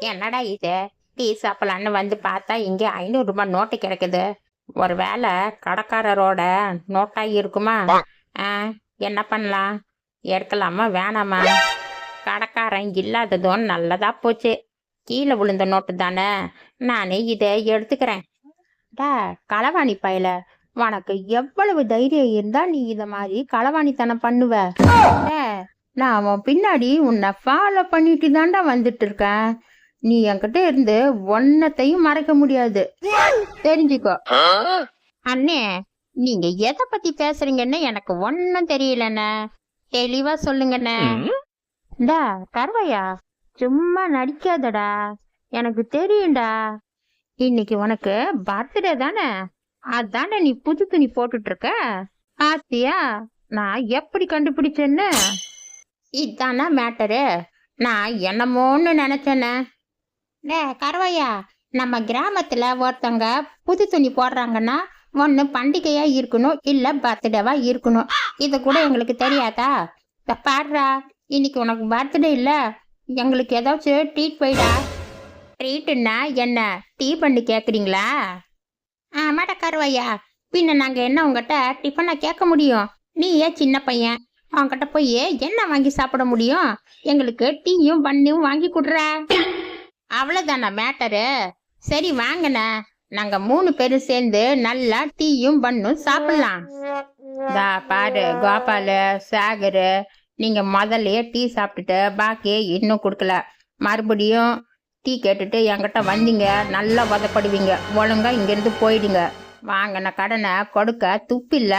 என்னடா இது? டீ சாப்பிடலான்னு வந்து பார்த்தா இங்கே 500 ரூபாய் நோட்டு கிடைக்குது. ஒரு வேளை கடைக்காரரோட நோட்டா இருக்குமா? ஆ, என்ன பண்ணலாம்? எடுக்கலாமா வேணாமா? கடைக்காரன் இல்லாததும் நல்லதா போச்சு. கீழே விழுந்த நோட்டு தானே, நானே இதை எடுத்துக்கிறேன். டா களவாணி பயல, உனக்கு எவ்வளவு தைரியம் இருந்தா நீ இத மாதிரி களவாணித்தனம் பண்ணுவ? டே, நான் உன் பின்னாடி உன்னை ஃபாலோ பண்ணிட்டு தாண்டா வந்துட்டு இருக்கேன். நீ என்கிட்ட இருந்து ஒன்னத்தையும் மறைக்க முடியாது, தெரிஞ்சுக்கோ. அண்ணே, நீங்க எதை பத்தி பேசுறீங்கன்னு எனக்கு ஒன்னும் தெரியலண்ணே. தெளிவா சொல்லுங்கண்ணே. டா கருவையா, சும்மா நடிக்காதடா. எனக்கு தெரியும்டா, இன்னைக்கு உனக்கு பர்த்டே தானே, அதானே நீ புது துணி போட்டுட்டு இருக்க. பாத்தியா நான் எப்படி கண்டுபிடிச்சேன்னு? இதானா மேட்டரு? நான் என்னமோன்னு நினைச்சேனே. டே கருவையா, நம்ம கிராமத்துல ஒருத்தவங்க புது துணி போடுறாங்கன்னா ஒன்னு பண்டிகையா இருக்கணும், இல்ல பர்த்டேவா இருக்கணும். இது கூட எங்களுக்கு தெரியாதா? பாடுறா, இன்னைக்கு உனக்கு பர்த்டே இல்ல, எங்களுக்கு ஏதாச்சும் ட்ரீட் போயிடா. ட்ரீட்டுன்னா என்ன, டீ பண்ணி கேக்குறீங்களா? ஆமாடா கருவையா, பின்ன நாங்க என்ன உங்ககிட்ட டிஃபனா கேட்க முடியும்? நீ ஏன் சின்ன பையன், அவங்ககிட்ட போய் என்ன வாங்கி சாப்பிட முடியும்? எங்களுக்கு டீயும் பண்ணியும் வாங்கி கொடுற, அவ்வளவுதானா மேட்டரு? சரி வாங்கண்ண, நாங்க 3 பேரும் சேர்ந்து நல்லா டீயும் பண்ணும் சாப்பிடலாம். தா பாரு கோபாலு, சாகரு, நீங்க முதல்லயே டீ சாப்பிட்டுட்டு பாக்கி இன்னும் கொடுக்கல. மறுபடியும் டீ கேட்டுட்டு என்கிட்ட வந்தீங்க, நல்லா வதப்படுவீங்க. ஒழுங்கா இங்கிருந்து போயிடுங்க. வாங்கின கடனை கொடுக்க துப்பில்ல.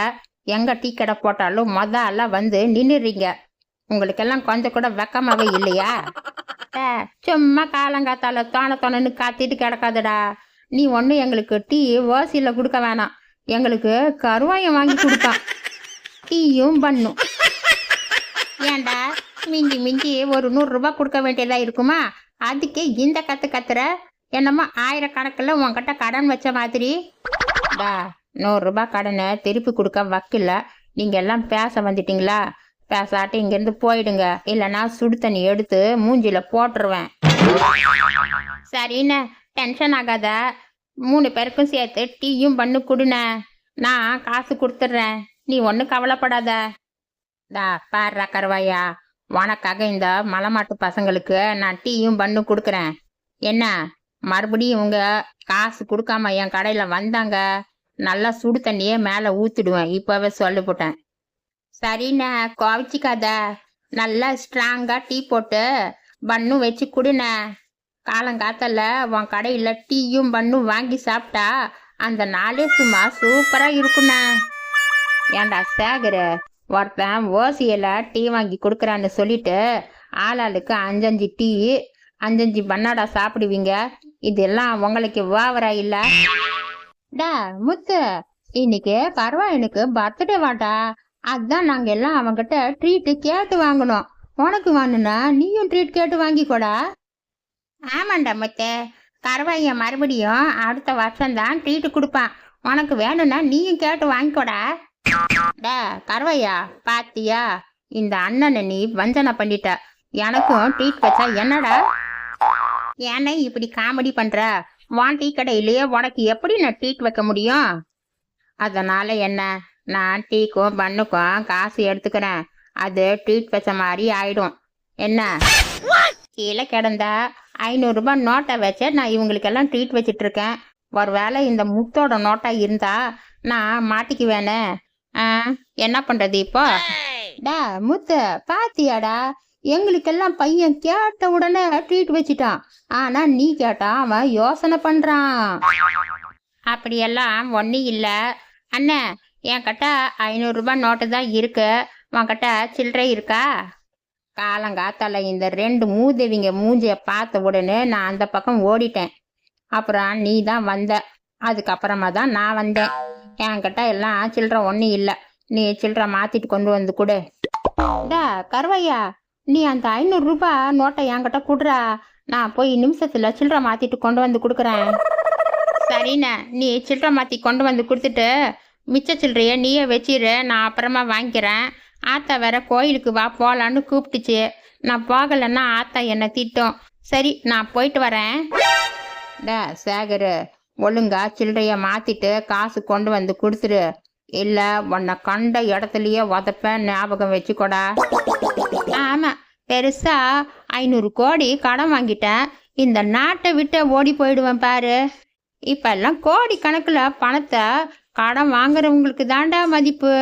எங்க டீ கடை போட்டாலும் முதல்ல வந்து நின்னுறீங்க. உங்களுக்கெல்லாம் கொஞ்சம் கூட வெக்கமாவே இல்லையா? சும்மா காலங்காத்தால தோணன்னு காத்திட்டு கிடக்காதடா. நீ ஒண்ணு எங்களுக்கு டீ ஓசியில கொடுக்க வேணாம், எங்களுக்கு கருவாயம் வாங்கி கொடுப்பான், டீயும் பண்ணும். ஏண்டா மிஞ்சி மிஞ்சி ஒரு 100 ரூபாய் கொடுக்க வேண்டியதா இருக்குமா? அதுக்கே இந்த கத்துற? என்னமோ 1000 கணக்கில் உன்கிட்ட கடன் வச்ச மாதிரி. டா 100 ரூபாய் கடனை திருப்பி கொடுக்க வக்கில்ல. நீங்க எல்லாம் பேச வந்துட்டீங்களா? பேசாட்டி இங்கிருந்து போயிடுங்க, இல்லைன்னா சுடு தண்ணி எடுத்து மூஞ்சில போட்டுருவேன். சரிண்ணே, டென்ஷன் ஆகாத. 3 பேருக்கும் சேர்த்து டீயும் பண்ணு கொடுண்ண, நான் காசு கொடுத்துட்றேன். நீ ஒன்றும் கவலைப்படாத. டா பாடுறா கருவாயா, உனக்காக இந்த மலைமாட்டு பசங்களுக்கு நான் டீயும் பண்ணு கொடுக்குறேன். என்ன மறுபடியும் உங்க காசு கொடுக்காம என் கடையில வந்தாங்க, நல்லா சுடு தண்ணியே மேல ஊத்திடுவேன், இப்பவே சொல்லிவிட்டேன். சரிண்ணா, கோவிச்சிக்காத. நல்லா ஸ்ட்ராங்கா டீ போட்டு பண்ணும் வச்சு கொடுண்ண. காலங்காத்தல உன் கடையில டீயும் பண்ணும் வாங்கி சாப்பிட்டா அந்த நாளே சும்மா சூப்பரா இருக்குண்ண. ஏண்டா சேகரு, ஒருத்தன் ஓசியில டீ வாங்கி கொடுக்குறான்னு சொல்லிட்டு ஆளாளுக்கு 5 டீ 5 பண்ணாடா சாப்பிடுவீங்க. இதெல்லாம் உங்களுக்கு ஓவரா இல்ல? டா முத்து, இன்னைக்கு பரவாயில்லைக்கு பர்த்டே வாட்டா, அதான் நாங்க எல்லாம் அவங்கிட்ட ட்ரீட் கேட்டு வாங்கணும். உனக்கு வாங்கினா நீயும் ட்ரீட் கேட்டு வாங்கிக்கோடா. ஆமாண்டா முத்து, கருவாய மறுபடியும் அடுத்த வருஷம் தான் ட்ரீட் கொடுப்பான். உனக்கு வேணும்னா நீயும் கேட்டு வாங்கிக்கோடா. டா கருவையா, பாத்தியா இந்த அண்ணனை நீ வஞ்சனை பண்ணிட்ட. எனக்கும் ட்ரீட் வச்சா என்னடா? ஏன்னா இப்படி காமெடி பண்ற? வான் டீ கடையிலேயே உனக்கு எப்படி நான் ட்ரீட் வைக்க முடியும்? அதனால என்ன, நான் டீக்கும் பண்ணுக்கும் காசு எடுத்துக்கிறேன், அது ட்ரீட் வச்ச மாதிரி ஆயிடும். என்ன கீழே கிடந்த 500 ரூபாய் நோட்டை வச்சு நான் இவங்களுக்கெல்லாம் ட்ரீட் வச்சிட்டு இருக்கேன். ஒருவேளை இந்த முத்தோட நோட்டா இருந்தா நான் மாட்டிக்குவேனே. என்ன பண்றது இப்போ? டா முத்து, பாத்தியாடா, எங்களுக்கெல்லாம் பையன் கேட்ட உடனே ட்ரீட் வச்சிட்டான். ஆனா நீ கேட்டா அவன் யோசனை பண்றான். அப்படியெல்லாம் ஒன்னும் இல்ல அண்ணே, என்கிட்ட 500 ரூபாய் நோட்டு தான் இருக்கு. உன்கிட்ட சில்லறை இருக்கா? காலங்காத்தால இந்த 2 மூதேவிங்க மூஞ்சிய பார்த்த உடனே நான் அந்த பக்கம் ஓடிட்டேன். அப்புறம் நீ தான் வந்த, அதுக்கப்புறமா தான் நான் வந்தேன். என்கிட்ட எல்லாம் சில்லற ஒன்றும் இல்லை, நீ சில்லற மாத்திட்டு கொண்டு வந்து கொடு. டா கருவையா, நீ அந்த 500 ரூபாய் நோட்டை என்கிட்ட கொடுறா, நான் போய் நிமிஷத்துல சில்லற மாத்திட்டு கொண்டு வந்து கொடுக்குறேன். சரிண்ணே, நீ சில்லற மாத்தி கொண்டு வந்து கொடுத்துட்டு மிச்ச சில்லறைய நீயே வச்சிரு, நான் அப்புறமா வாங்கிக்கிறேன். ஆத்தா வேற கோயிலுக்கு வா போலான்னு கூப்பிட்டுச்சு. நான் போகலன்னா ஆத்தா என்னை திட்டும். சரி நான் போயிட்டு வரேன். சேகரு, ஒழுங்கா சில்லறைய மாத்திட்டு காசு கொண்டு வந்து கொடுத்துரு, இல்ல உன்னை கண்ட இடத்துலயே உதப்பேன், ஞாபகம் வச்சுக்கோடா. ஆமா, பெருசா 500 கோடி கடன் வாங்கிட்டேன், இந்த நாட்டை விட்டு ஓடி போயிடுவேன் பாரு. இப்பெல்லாம் கோடி கணக்குல பணத்தை கடன் வாங்குறவங்களுக்கு தாண்டா மதிப்பு.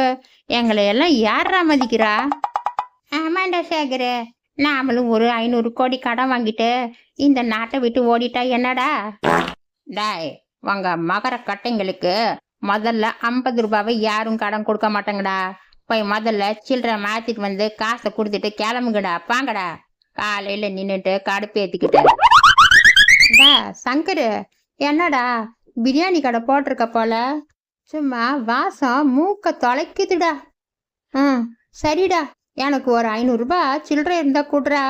எங்களை எல்லாம் யாரா மதிக்கிறா? ஆமாண்டா சேகரு, நாமளும் ஒரு 500 கோடி கடன் வாங்கிட்டு இந்த நாட்டை விட்டு ஓடிட்டா என்னடா? டாய், உங்க மகர கட்டைங்களுக்கு முதல்ல 50 ரூபாவை யாரும் கடன் கொடுக்க மாட்டாங்கடா. போய் முதல்ல சில்லறை மாத்திட்டு வந்து காசை கொடுத்துட்டு கிளம்புங்கடா, பாங்கடா. காலையில நின்றுட்டு கடுப்பு ஏத்திக்கிட்டு. சங்கரு, என்னடா பிரியாணி கடை போட்டிருக்க போல, சும்மா வாசம் மூக்க தொலைக்குதுடா. சரிடா, எனக்கு ஒரு 500 ரூபாய் சில்லறை இருந்தா கூடுறா.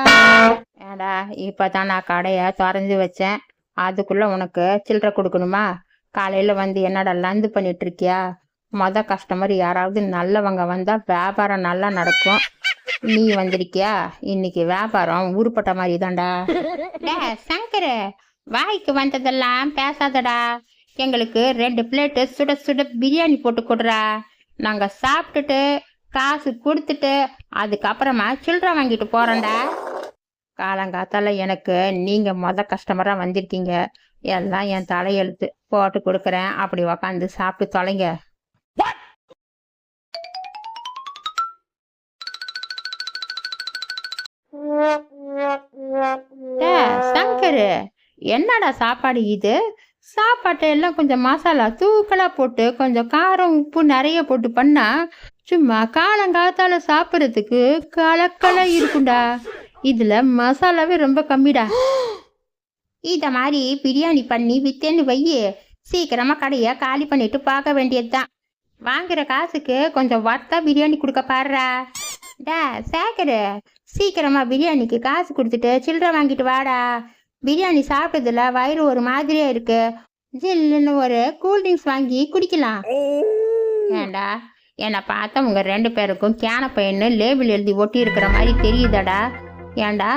ஏடா, இப்பதான் நான் கடையை திறந்து வச்சேன், அதுக்குள்ள உனக்கு சில்லறை கொடுக்கணுமா? காலையில வந்து என்னடா லந்து பண்ணிட்டு இருக்கியா? கஸ்டமர் யாராவது நல்லவங்க வந்தா வியாபாரம் நல்லா நடக்கும். நீ வந்திருக்கியா, இன்னைக்கு வியாபாரம் உருப்பட்ட மாதிரி தான்டா. சங்கரு, வாய்க்கு வந்ததெல்லாம் பேசாதடா. எங்களுக்கு 2 பிளேட்டு சுட சுட பிரியாணி போட்டு கொடுறா. நாங்க சாப்பிட்டுட்டு காசு கொடுத்துட்டு அதுக்கப்புறமா சில்லறை வாங்கிட்டு போறோம்டா. காலங்காத்தால எனக்கு நீங்க கஸ்டமரா வந்திருக்கீங்க, எல்லாம் என் தலையெழுத்து. போட்டு கொடுக்குறேன், அப்படி உக்காந்து சாப்பிட்டு தொலைங்க. சங்கரு, என்னடா சாப்பாடு இது? சாப்பாட்டை எல்லாம் கொஞ்சம் மசாலா தூக்கலா போட்டு கொஞ்சம் காரம் உப்பு நிறைய போட்டு பண்ணா சும்மா காலங்காத்தால சாப்பிட்றதுக்கு கலக்கலா இருக்குண்டா. இதுல மசாலாவே ரொம்ப கம்மிடா. இத மாதிரி பிரியாணி பண்ணி வித்தேன்னு வையி, சீக்கிரமா கடையை காலி பண்ணிட்டு பார்க்க வேண்டியதுதான். வாங்குற காசுக்கு கொஞ்சம் வர்த்தா பிரியாணி கொடுக்க பாடுறா. சேகரு, சீக்கிரமா பிரியாணிக்கு காசு கொடுத்துட்டு சில்லறை வாங்கிட்டு வாடா. பிரியாணி சாப்பிட்டதுல வயிறு ஒரு மாதிரியா இருக்கு, ஜில்லுன்னு ஒரு கூல்ட்ரிங்க்ஸ் வாங்கி குடிக்கலாம். ஏண்டா, என்னை பார்த்தா உங்க 2 பேருக்கும் கேன பையன்னு லேபிள் எழுதி ஒட்டி இருக்கிற மாதிரி தெரியுதாடா? ஏண்டா,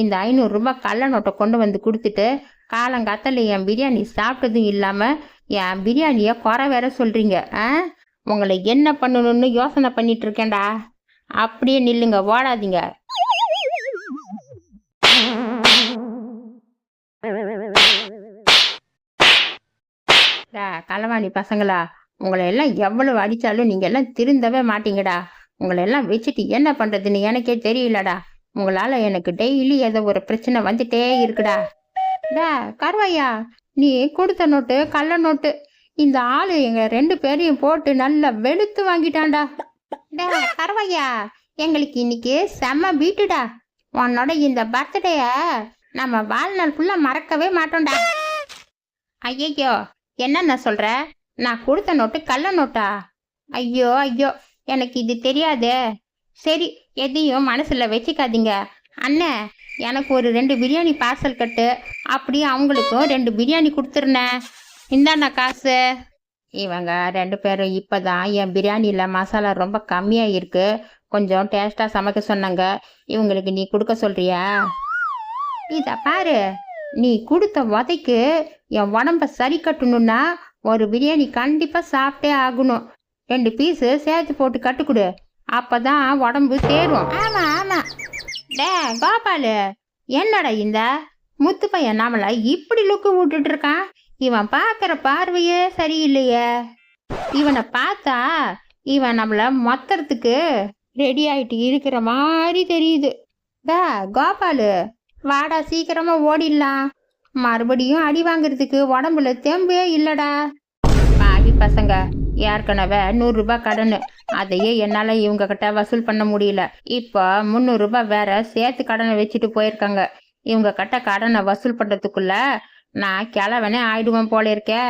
இந்த 500 ரூபாய் கள்ள நோட்டை கொண்டு வந்து கொடுத்துட்டு காலங்காத்தால என் பிரியாணி சாப்பிட்டதும் இல்லாம என் பிரியாணிய குறை வேற சொல்றீங்க. உங்களை என்ன பண்ணணும்னு யோசனை பண்ணிட்டு இருக்கேன்டா. அப்படியே நில்லுங்க, ஓடாதீங்க. களவாணி பசங்களா, உங்களை எல்லாம் எவ்வளவு அடிச்சாலும் நீங்க எல்லாம் திருந்தவே மாட்டீங்கடா. உங்களை எல்லாம் வச்சுட்டு என்ன பண்றதுன்னு எனக்கே தெரியலடா. உங்களால எனக்கு டெய்லி ஏதோ ஒரு பிரச்சனை வந்துட்டே இருக்குடா. கருவையா, நீ கொடுத்த நோட்டு கள்ள நோட்டு, இந்த ஆளு எங்க 2 பேரையும் போட்டு நல்லா வெளுத்து வாங்கிட்டான்டா. கருவையா, எங்களுக்கு இன்னைக்கு செம்ம பீட்டுடா. உன்னோட இந்த பர்த்டேய நம்ம வாழ்நாள் ஃபுல்லா மறக்கவே மாட்டோம்டா. ஐயோ, என்னென்ன சொல்ற? நான் கொடுத்த நோட்டு கள்ள நோட்டா? ஐயோ ஐயோ, எனக்கு இது தெரியாதே. சரி, எதையும் மனசுல வச்சுக்காதீங்க. அண்ணன், எனக்கு ஒரு 2 பிரியாணி பார்சல் கட்டு, அப்படியே அவங்களுக்கும் 2 பிரியாணி கொடுத்துருந்தேன். இந்தாண்ணா காசு. இவங்க 2 பேரும் இப்பதான் என் பிரியாணியில மசாலா ரொம்ப கம்மியா இருக்கு, கொஞ்சம் டேஸ்டா சமைக்க சொன்னாங்க. இவங்களுக்கு நீ கொடுக்க சொல்றியா? இத பாரு, நீ கொடுத்த உதைக்கு என் உடம்ப சரி கட்டணும்னா ஒரு பிரியாணி கண்டிப்பா சாப்பிட்டே ஆகணும். 2 பீஸு சேர்த்து போட்டு கட்டுக்குடு, அப்பதான் உடம்பு தேரும். ஆமா ஆமா. கோபாலு, என்னடா இந்த முத்து பையன் நம்மள இப்படி லுக்கு விட்டுட்டு இருக்கான்? இவன் பாக்குற பார்வையே சரியில்லையே. இவனை பார்த்தா இவன் நம்மள மொத்தறதுக்கு ரெடி ஆயிட்டு இருக்கிற மாதிரி தெரியுது. கோபாலு, வாடா, சீக்கிரமா ஓடிடலாம். மறுபடியும் அடி வாங்குறதுக்கு உடம்புல தெம்பே இல்லடா. பாவி பசங்க, ஏற்கனவே 100 ரூபாய் கடன், அதையே என்னால இவங்க கிட்ட வசூல் பண்ண முடியல. இப்போ 300 ரூபாய் வேற சேர்த்து கடனை வச்சுட்டு போயிருக்காங்க. இவங்க கிட்ட கடனை வசூல் பண்றதுக்குள்ள நான் கிளவனே ஆயிடுவேன் போல இருக்கே.